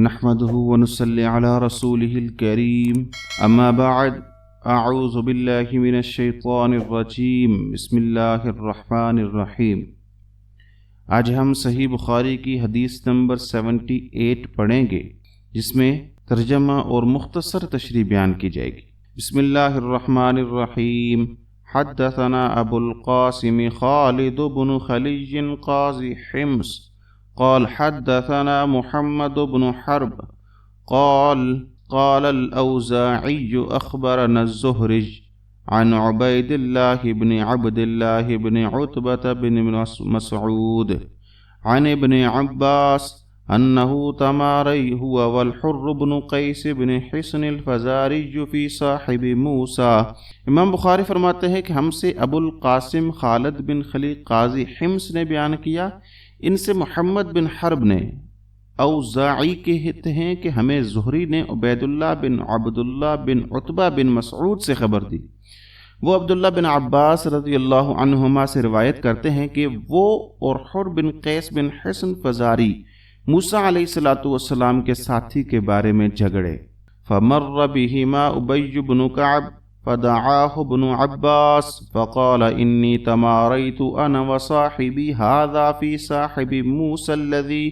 نحمده ونصلي على رسوله الكريم اما بعد اعوذ باللہ من الشیطان الرجیم بسم اللہ الرحمن الرحیم۔ آج ہم صحیح بخاری کی حدیث نمبر 78 پڑھیں گے، جس میں ترجمہ اور مختصر تشریح بیان کی جائے گی۔ بسم اللہ الرحمن الرحیم۔ حدثنا ابو القاسم خالد بن خلی قاضی حمص قال حدثنا محمد بن حرب قال الأوزاعي أخبرنا الزهري عن عبيد الله بن عبد الله بن عتبة بن مسعود عن ابن عباس أنه تماري هو والحر بن قيس بن حصن الفزاري في صاحب موسى۔ امام بخاری فرماتے ہیں کہ ہم سے ابو القاسم خالد بن خلی قاضی حمص نے بیان کیا، ان سے محمد بن حرب نے اوزاعی کہتے ہیں کہ ہمیں زہری نے عبید اللہ بن عبداللہ بن عتبہ بن مسعود سے خبر دی۔ وہ عبداللہ بن عباس رضی اللہ عنہما سے روایت کرتے ہیں کہ وہ اور حر بن قیس بن حصن فزاری موسیٰ علیہ السلام کے ساتھی کے بارے میں جھگڑے۔ فمر بہما ابی بن کعب فدعاه ابن عباس فقال إني تماريت أنا وصاحبي هذا في صاحب موسى الذي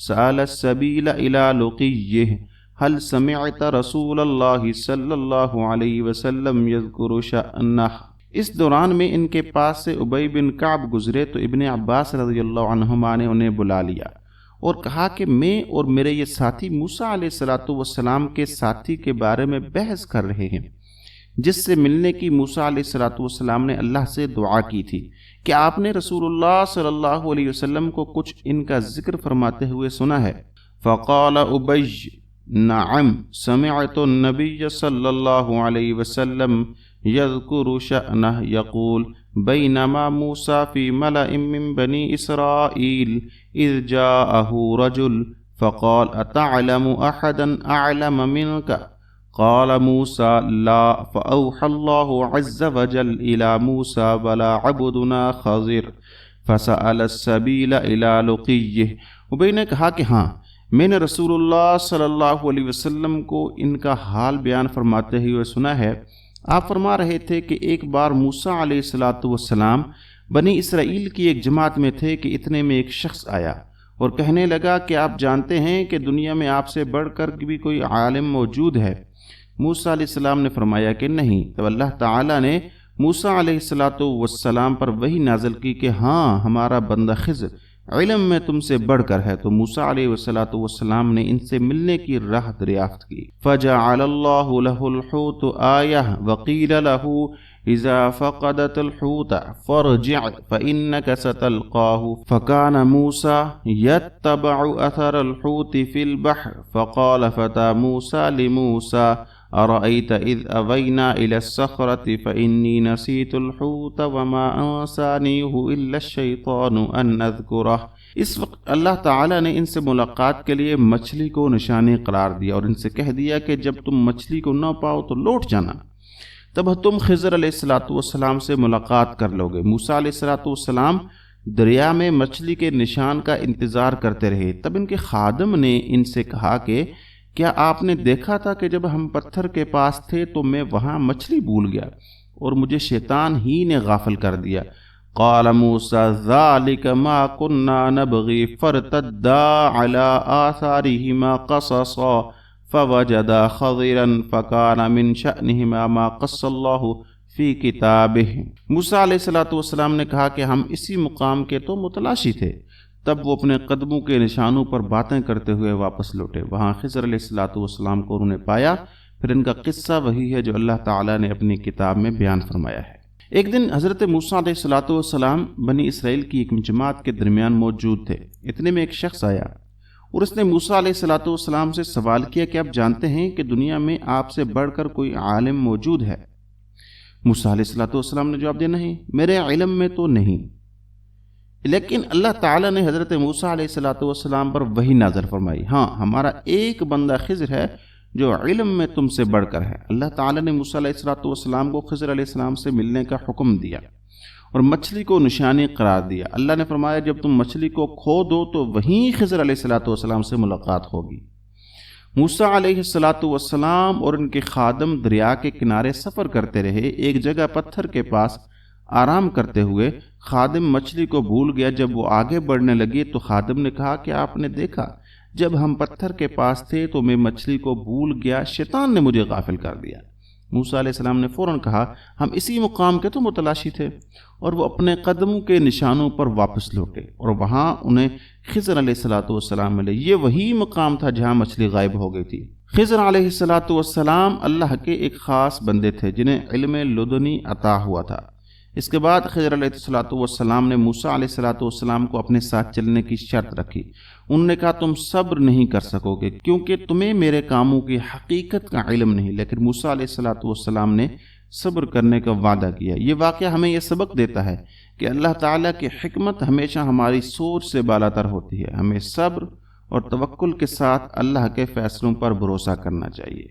سأل السبيل إلى لقيه هل سمعت رسول الله صلی اللہ علیہ وسلم يذكر شأنه۔ اس دوران میں ان کے پاس سے ابی بن کعب گزرے تو ابن عباس رضی اللہ عنہما نے انہیں بلا لیا اور کہا کہ میں اور میرے یہ ساتھی موسیٰ علیہ السلام کے ساتھی کے بارے میں بحث کر رہے ہیں، جس سے ملنے کی موسیٰ علیہ السلام نے اللہ سے دعا کی تھی کہ آپ نے رسول اللہ صلی اللہ علیہ وسلم کو کچھ ان کا ذکر فرماتے ہوئے سنا ہے۔ فقال ابی نعم سمعت النبی صلی اللہ علیہ وسلم یذکر شأنہ یقول بینما موسیٰ فی ملأ من بنی اسرائیل اذ جاءہ رجل فقال اتعلم احدا اعلم منک قال موسى لا فأوحى الله عز وجل إلى موسى بلا عبدنا خضر فسأل السبيل إلى لقيه۔ ابی نے کہا کہ ہاں، میں نے رسول اللہ صلی اللہ علیہ وسلم کو ان کا حال بیان فرماتے ہوئے سنا ہے۔ آپ فرما رہے تھے کہ ایک بار موسیٰ علیہ السلام بنی اسرائیل کی ایک جماعت میں تھے کہ اتنے میں ایک شخص آیا اور کہنے لگا کہ آپ جانتے ہیں کہ دنیا میں آپ سے بڑھ کر بھی کوئی عالم موجود ہے؟ موسیٰ علیہ السلام نے فرمایا کہ نہیں۔ تو اللہ تعالیٰ نے موسیٰ علیہ السلام پر وحی نازل کی کہ ہاں، ہمارا بندہ خضر علم میں تم سے بڑھ کر ہے۔ تو موسیٰ علیہ السلام نے ان سے ملنے کی راہ دریافت کی۔ فجعل اللہ له الحوت آیہ وقیل له اذا فقدت الحوت فارجع فإنك ستلقاه فكان موسى يتبع اثر الحوت في البحر فقال فتى موسى لموسى أرأيت إذ أوينا إلى الصخرة فإني نسيت الحوت وما أنسانيه إلا الشيطان أن أذكره۔ اس وقت اللہ تعالیٰ نے ان سے ملاقات کے لیے مچھلی کو نشانی قرار دیا اور ان سے کہہ دیا کہ جب تم مچھلی کو نہ پاؤ تو لوٹ جانا، تب تم خضر علیہ السلام سے ملاقات کر لو گے۔ موسیٰ علیہ السلام دریا میں مچھلی کے نشان کا انتظار کرتے رہے۔ تب ان کے خادم نے ان سے کہا کہ کیا آپ نے دیکھا تھا کہ جب ہم پتھر کے پاس تھے تو میں وہاں مچھلی بھول گیا اور مجھے شیطان ہی نے غافل کر دیا۔ قال موسیٰ ذالک ما كنا نبغی فارتدا علی آثارہما قصصا فوجدا خضرا فکان من شأنہما ما قص اللہ فی کتابہ۔ موسیٰ علیہ السلام نے کہا کہ ہم اسی مقام کے تو متلاشی تھے۔ تب وہ اپنے قدموں کے نشانوں پر باتیں کرتے ہوئے واپس لوٹے۔ وہاں خضر علیہ السلام کو انہوں نے پایا۔ پھر ان کا قصہ وہی ہے جو اللہ تعالیٰ نے اپنی کتاب میں بیان فرمایا ہے۔ ایک دن حضرت موسیٰ علیہ السلام بنی اسرائیل کی ایک جماعت کے درمیان موجود تھے۔ اتنے میں ایک شخص آیا اور اس نے موسیٰ علیہ السلام سے سوال کیا کہ آپ جانتے ہیں کہ دنیا میں آپ سے بڑھ کر کوئی عالم موجود ہے؟ موسیٰ علیہ السلام نے جواب دیا نہیں، میرے علم میں تو نہیں۔ لیکن اللہ تعالیٰ نے حضرت موسیٰ علیہ السلام پر وحی نازل فرمائی، ہاں، ہمارا ایک بندہ خضر ہے جو علم میں تم سے بڑھ کر ہے۔ اللہ تعالیٰ نے موسیٰ علیہ السلام کو خضر علیہ السلام سے ملنے کا حکم دیا اور مچھلی کو نشانی قرار دیا۔ اللہ نے فرمایا جب تم مچھلی کو کھو دو تو وہیں خضر علیہ السلام سے ملاقات ہوگی۔ موسیٰ علیہ الصلاۃ والسلام اور ان کے خادم دریا کے کنارے سفر کرتے رہے۔ ایک جگہ پتھر کے پاس آرام کرتے ہوئے خادم مچھلی کو بھول گیا۔ جب وہ آگے بڑھنے لگی تو خادم نے کہا کہ آپ نے دیکھا جب ہم پتھر کے پاس تھے تو میں مچھلی کو بھول گیا، شیطان نے مجھے غافل کر دیا۔ موسیٰ علیہ السلام نے فوراً کہا ہم اسی مقام کے تو متلاشی تھے، اور وہ اپنے قدموں کے نشانوں پر واپس لوٹے، اور وہاں انہیں خضر علیہ السلام ملے۔ یہ وہی مقام تھا جہاں مچھلی غائب ہو گئی تھی۔ خضر علیہ السلام اللہ کے ایک خاص بندے تھے جنہیں علم لدنی عطا ہوا تھا۔ اس کے بعد خضر علیہ السلام نے موسیٰ علیہ السلام کو اپنے ساتھ چلنے کی شرط رکھی۔ انہوں نے کہا تم صبر نہیں کر سکو گے کیونکہ تمہیں میرے کاموں کی حقیقت کا علم نہیں، لیکن موسیٰ علیہ السلام نے صبر کرنے کا وعدہ کیا۔ یہ واقعہ ہمیں یہ سبق دیتا ہے کہ اللہ تعالیٰ کی حکمت ہمیشہ ہماری سوچ سے بالاتر ہوتی ہے۔ ہمیں صبر اور توکل کے ساتھ اللہ کے فیصلوں پر بھروسہ کرنا چاہیے۔